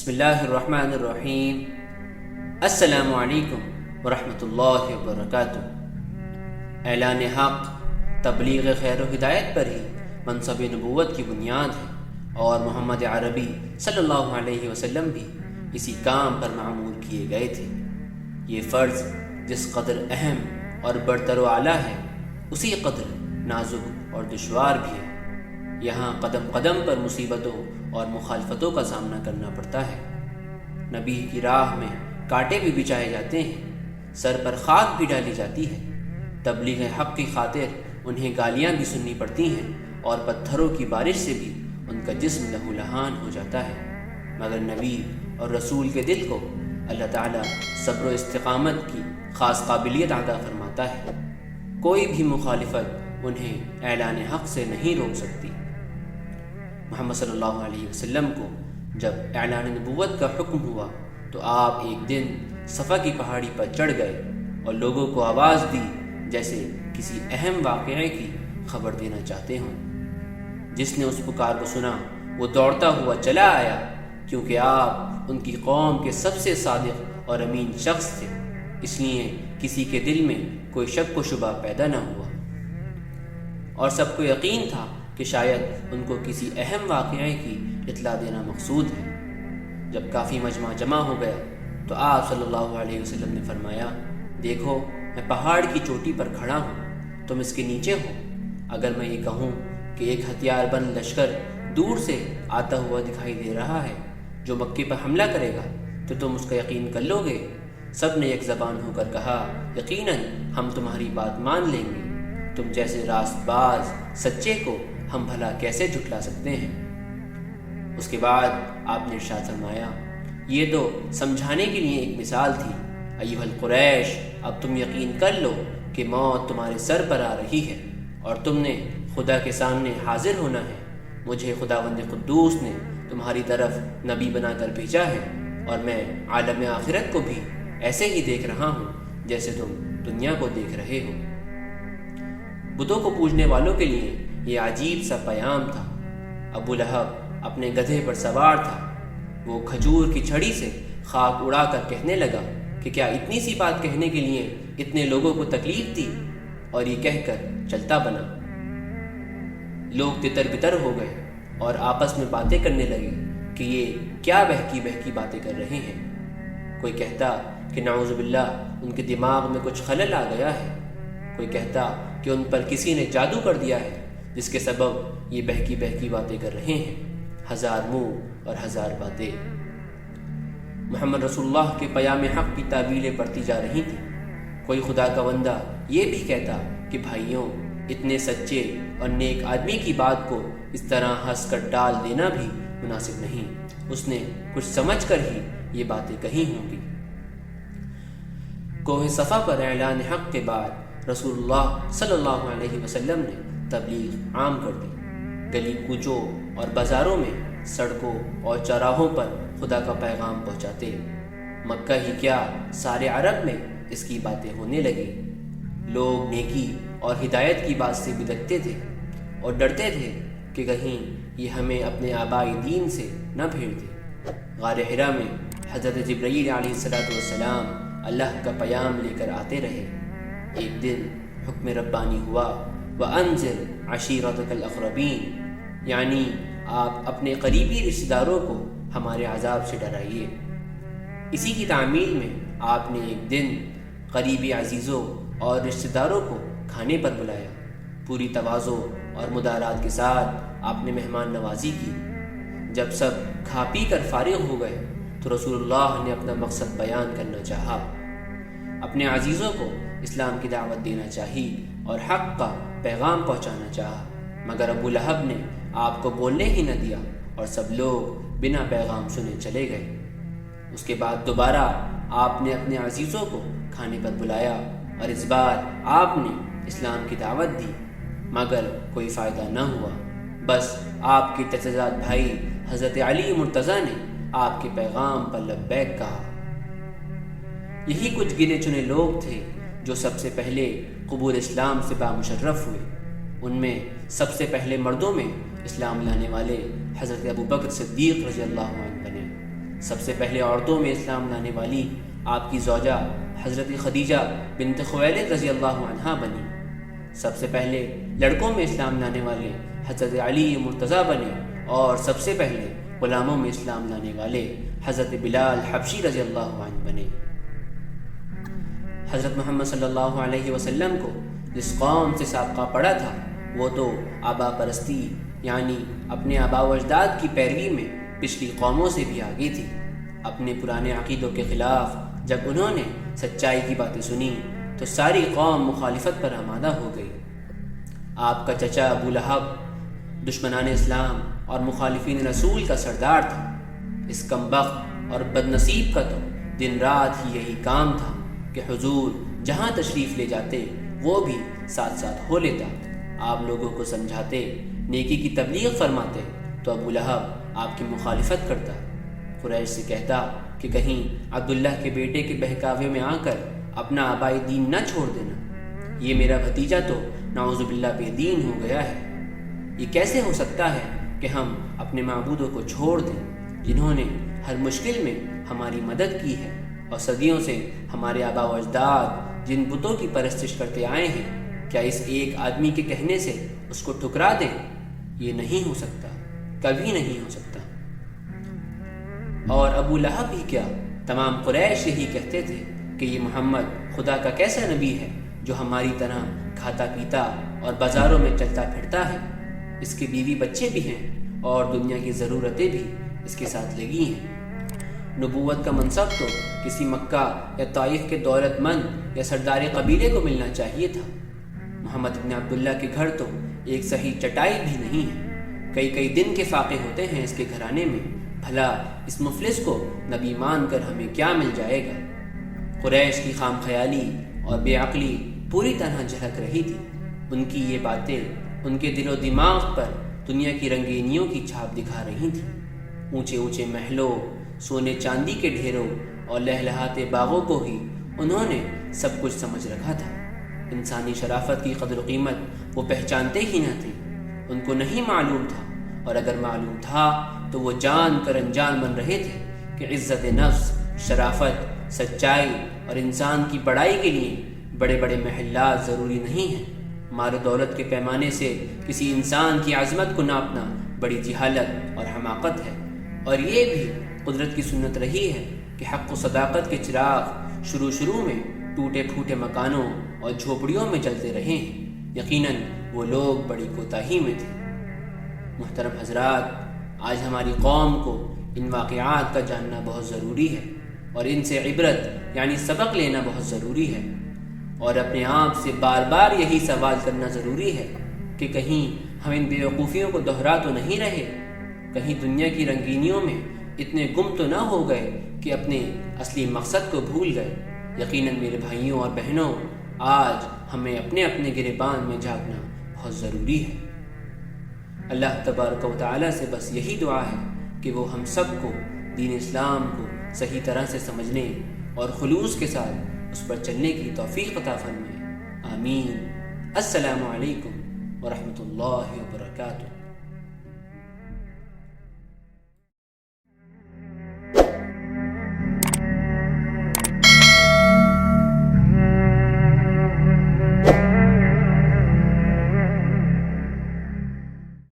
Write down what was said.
بسم اللہ الرحمن الرحیم۔ السلام علیکم ورحمۃ اللہ وبرکاتہ۔ اعلان حق تبلیغ خیر و ہدایت پر ہی منصب نبوت کی بنیاد ہے، اور محمد عربی صلی اللہ علیہ وسلم بھی اسی کام پر معمور کیے گئے تھے۔ یہ فرض جس قدر اہم اور برتر و اعلیٰ ہے، اسی قدر نازک اور دشوار بھی ہے۔ یہاں قدم قدم پر مصیبتوں اور مخالفتوں کا سامنا کرنا پڑتا ہے۔ نبی کی راہ میں کانٹے بھی بچھائے جاتے ہیں، سر پر خاک بھی ڈالی جاتی ہے، تبلیغ حق کی خاطر انہیں گالیاں بھی سننی پڑتی ہیں، اور پتھروں کی بارش سے بھی ان کا جسم لہو لہان ہو جاتا ہے، مگر نبی اور رسول کے دل کو اللہ تعالیٰ صبر و استقامت کی خاص قابلیت عطا فرماتا ہے۔ کوئی بھی مخالفت انہیں اعلان حق سے نہیں روک سکتی۔ محمد صلی اللہ علیہ وسلم کو جب اعلان نبوت کا حکم ہوا تو آپ ایک دن صفا کی پہاڑی پر چڑھ گئے اور لوگوں کو آواز دی جیسے کسی اہم واقعے کی خبر دینا چاہتے ہوں۔ جس نے اس پکار کو سنا وہ دوڑتا ہوا چلا آیا، کیونکہ آپ ان کی قوم کے سب سے صادق اور امین شخص تھے، اس لیے کسی کے دل میں کوئی شک و شبہ پیدا نہ ہوا، اور سب کو یقین تھا کہ شاید ان کو کسی اہم واقعے کی اطلاع دینا مقصود ہے۔ جب کافی مجمع جمع ہو گیا تو آپ صلی اللہ علیہ وسلم نے فرمایا، دیکھو میں پہاڑ کی چوٹی پر کھڑا ہوں، تم اس کے نیچے ہو۔ اگر میں یہ کہوں کہ ایک ہتھیار بند لشکر دور سے آتا ہوا دکھائی دے رہا ہے جو مکے پر حملہ کرے گا تو تم اس کا یقین کر لو گے؟ سب نے ایک زبان ہو کر کہا، یقیناً ہم تمہاری بات مان لیں گے۔ تم جیسے راست باز سچے کو ہم بھلا کیسے جھٹلا سکتے ہیں؟ اس کے بعد آپ نے ارشاد فرمایا، یہ تو سمجھانے کے لیے ایک مثال تھی۔ ایھا القریش، اب تم یقین کر لو کہ موت تمہارے سر پر آ رہی ہے، اور تم نے خدا کے سامنے حاضر ہونا ہے۔ مجھے خداوند قدوس نے تمہاری طرف نبی بنا کر بھیجا ہے، اور میں عالم آخرت کو بھی ایسے ہی دیکھ رہا ہوں جیسے تم دنیا کو دیکھ رہے ہو۔ بتوں کو پوجنے والوں کے لیے یہ عجیب سا پیام تھا۔ ابو لہب اپنے گدھے پر سوار تھا، وہ کھجور کی چھڑی سے خاک اڑا کر کہنے لگا کہ کیا اتنی سی بات کہنے کے لیے اتنے لوگوں کو تکلیف دی، اور یہ کہہ کر چلتا بنا۔ لوگ تتر بتر ہو گئے اور آپس میں باتیں کرنے لگے کہ یہ کیا بہکی بہکی باتیں کر رہے ہیں۔ کوئی کہتا کہ نعوذ باللہ ان کے دماغ میں کچھ خلل آ گیا ہے، کوئی کہتا کہ ان پر کسی نے جادو کر دیا ہے جس کے سبب یہ بہکی بہکی باتیں کر رہے ہیں۔ ہزار منہ اور ہزار باتیں۔ محمد رسول اللہ کے پیام حق کی تعویلیں بڑھتی جا رہی تھیں۔ کوئی خدا کا بندہ یہ بھی کہتا کہ بھائیوں، اتنے سچے اور نیک آدمی کی بات کو اس طرح ہنس کر ٹال دینا بھی مناسب نہیں، اس نے کچھ سمجھ کر ہی یہ باتیں کہی ہوں گی۔ کوہ صفا پر اعلان حق کے بعد رسول اللہ صلی اللہ علیہ وسلم نے تبلیغ عام کر دی۔ گلی کوچوں اور بازاروں میں، سڑکوں اور چوراہوں پر خدا کا پیغام پہنچاتے۔ مکہ ہی کیا، سارے عرب میں اس کی باتیں ہونے لگی۔ لوگ نیکی اور ہدایت کی بات سے بدکتے تھے اور ڈرتے تھے کہ کہیں یہ ہمیں اپنے آبائی دین سے نہ بھیڑ دے۔ غار حرا میں حضرت جبرائیل علیہ السلام اللہ کا پیام لے کر آتے رہے۔ ایک دن حکم ربانی ہوا، وَأَنذِرْ عَشِيرَتَكَ الْأَقْرَبِينَ، یعنی آپ اپنے قریبی رشتہ داروں کو ہمارے عذاب سے ڈرائیے۔ اسی کی تعمیل میں آپ نے ایک دن قریبی عزیزوں اور رشتہ داروں کو کھانے پر بلایا۔ پوری تواضع اور مدارات کے ساتھ آپ نے مہمان نوازی کی۔ جب سب کھا پی کر فارغ ہو گئے تو رسول اللہ نے اپنا مقصد بیان کرنا چاہا۔ اپنے عزیزوں کو اسلام کی دعوت دینا چاہی اور حق کا پیغام پہنچانا چاہا، مگر ابو لہب نے آپ کو بولنے ہی نہ دیا اور سب لوگ بنا پیغام سنے چلے گئے۔ اس کے بعد دوبارہ آپ نے اپنے عزیزوں کو کھانے پر بلایا، اور اس بار آپ نے اسلام کی دعوت دی، مگر کوئی فائدہ نہ ہوا۔ بس آپ کے چچزاد بھائی حضرت علی مرتضیٰ نے آپ کے پیغام پر لبیک کہا۔ یہی کچھ گنے چنے لوگ تھے جو سب سے پہلے قبول اسلام سے بامشرف ہوئے۔ ان میں سب سے پہلے مردوں میں اسلام لانے والے حضرت ابو بکر صدیق رضی اللہ عنہ بنے۔ سب سے پہلے عورتوں میں اسلام لانے والی آپ کی زوجہ حضرت خدیجہ بنت خویلد رضی اللہ عنہا بنی۔ سب سے پہلے لڑکوں میں اسلام لانے والے حضرت علی مرتضیٰ بنے، اور سب سے پہلے غلاموں میں اسلام لانے والے حضرت بلال حبشی رضی اللہ عنہ بنے۔ حضرت محمد صلی اللہ علیہ وسلم کو جس قوم سے سابقہ پڑا تھا وہ تو آبا پرستی، یعنی اپنے آبا و اجداد کی پیروی میں پچھلی قوموں سے بھی آگے تھی۔ اپنے پرانے عقیدوں کے خلاف جب انہوں نے سچائی کی باتیں سنی تو ساری قوم مخالفت پر آمادہ ہو گئی۔ آپ کا چچا ابو لہب دشمنان اسلام اور مخالفین رسول کا سردار تھا۔ اس کمبخت اور بد نصیب کا تو دن رات ہی یہی کام تھا کہ حضور جہاں تشریف لے جاتے وہ بھی ساتھ ساتھ ہو لیتا۔ آپ لوگوں کو سمجھاتے، نیکی کی تبلیغ فرماتے تو ابو لہب آپ کی مخالفت کرتا، قریش سے کہتا کہ کہیں عبداللہ کے بیٹے کے بہکاوے میں آ کر اپنا آبائی دین نہ چھوڑ دینا، یہ میرا بھتیجا تو نعوذ باللہ بے دین ہو گیا ہے۔ یہ کیسے ہو سکتا ہے کہ ہم اپنے معبودوں کو چھوڑ دیں جنہوں نے ہر مشکل میں ہماری مدد کی ہے، اور صدیوں سے ہمارے آبا و اجداد جن بتوں کی پرستش کرتے آئے ہیں، کیا اس ایک آدمی کے کہنے سے اس کو ٹھکرا دیں؟ یہ نہیں ہو سکتا، کبھی نہیں ہو سکتا۔ اور ابو لہب ہی کیا، تمام قریش یہی کہتے تھے کہ یہ محمد خدا کا کیسا نبی ہے جو ہماری طرح کھاتا پیتا اور بازاروں میں چلتا پھرتا ہے۔ اس کے بیوی بچے بھی ہیں اور دنیا کی ضرورتیں بھی اس کے ساتھ لگی ہیں۔ نبوت کا منصب تو کسی مکہ یا طائف کے دولت مند یا سردار قبیلے کو ملنا چاہیے تھا۔ محمد ابن عبداللہ کے گھر تو ایک صحیح چٹائی بھی نہیں ہے، کئی دن کے فاقے ہوتے ہیں اس کے گھرانے میں۔ بھلا اس مفلس کو نبی مان کر ہمیں کیا مل جائے گا؟ قریش کی خام خیالی اور بے عقلی پوری طرح جھلک رہی تھی۔ ان کی یہ باتیں ان کے دل و دماغ پر دنیا کی رنگینیوں کی چھاپ دکھا رہی تھیں۔ اونچے اونچے محلوں، سونے چاندی کے ڈھیروں اور لہلہاتے باغوں کو ہی انہوں نے سب کچھ سمجھ رکھا تھا۔ انسانی شرافت کی قدر و قیمت وہ پہچانتے ہی نہ تھے، ان کو نہیں معلوم تھا، اور اگر معلوم تھا تو وہ جان کر انجان بن رہے تھے کہ عزت نفس، شرافت، سچائی اور انسان کی بڑائی کے لیے بڑے بڑے محلات ضروری نہیں ہیں۔ مال و دولت کے پیمانے سے کسی انسان کی عظمت کو ناپنا بڑی جہالت اور حماقت ہے، اور یہ بھی قدرت کی سنت رہی ہے کہ حق و صداقت کے چراغ شروع میں ٹوٹے پھوٹے مکانوں اور جھوپڑیوں میں جلتے رہے ہیں۔ یقیناً وہ لوگ بڑی کوتاہی میں تھے۔ محترم حضرات، آج ہماری قوم کو ان واقعات کا جاننا بہت ضروری ہے، اور ان سے عبرت یعنی سبق لینا بہت ضروری ہے، اور اپنے آپ سے بار بار یہی سوال کرنا ضروری ہے کہ کہیں ہم ان بیوقوفیوں کو دہرا تو نہیں رہے، کہیں دنیا کی رنگینیوں میں اتنے گم تو نہ ہو گئے کہ اپنے اصلی مقصد کو بھول گئے۔ یقیناً میرے بھائیوں اور بہنوں، آج ہمیں اپنے اپنے گریبان میں جھانکنا بہت ضروری ہے۔ اللہ تبارک و تعالیٰ سے بس یہی دعا ہے کہ وہ ہم سب کو دین اسلام کو صحیح طرح سے سمجھنے اور خلوص کے ساتھ اس پر چلنے کی توفیق عطا فرمائے۔ آمین۔ السلام علیکم ورحمۃ اللہ وبرکاتہ۔